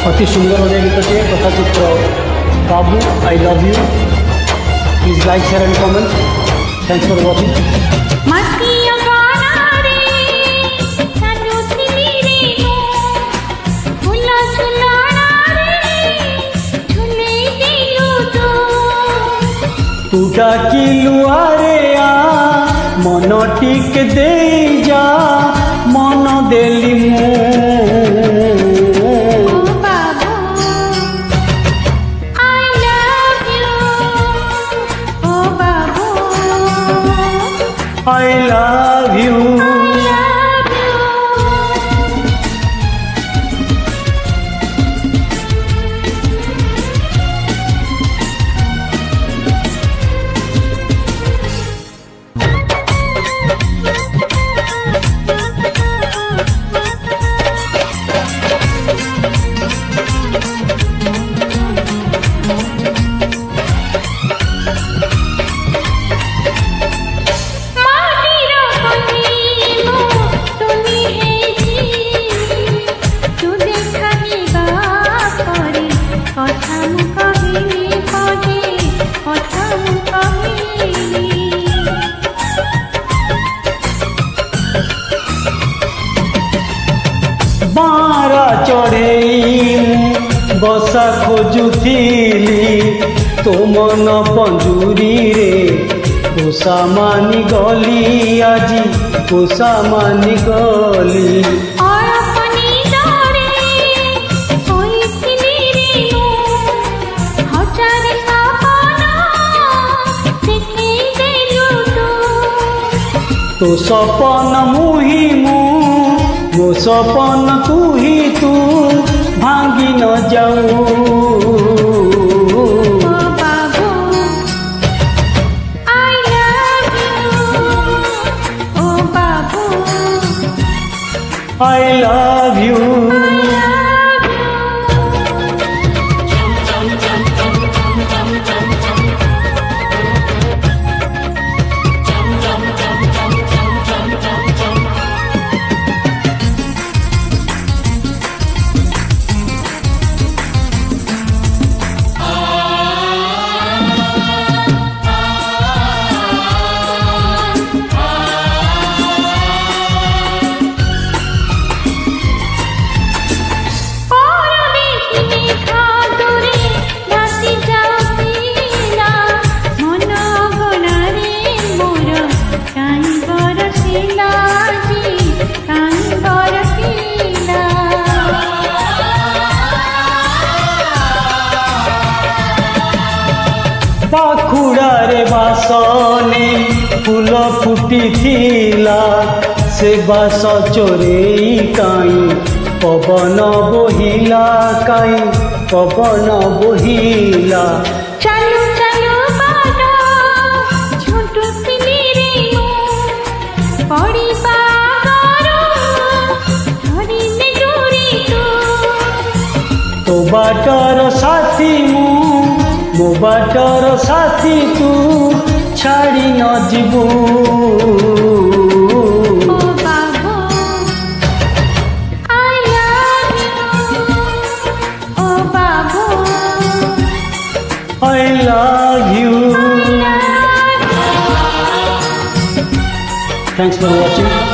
अति सुंदर ओडिया गीतटे कथाचित्र बाबू I love you. Please like share and comment. Thanks for watching. तू डाकिलु आरे आ मन टिके दे जा मन देली मु I love you। बारा चढ़े बसा खोजुली तो मन पंजुरी रे पोषा मानी गली आज पोषा मानी गली। तो सपन मुही मो सपन तू ही तू भांगी न जाऊ। I love you। बाखुड़ारे बासने फूल फुटी थिला से बास चोरे काई पवन बोहिला काई पवन बोहिला। चलो चलो बाडा छोटू तिली पड़ी बागरो धरी ने डोरी तो बाटर साथी मो बाटर साथी तू छाड़ी न जीवू। I love you। Thanks for watching।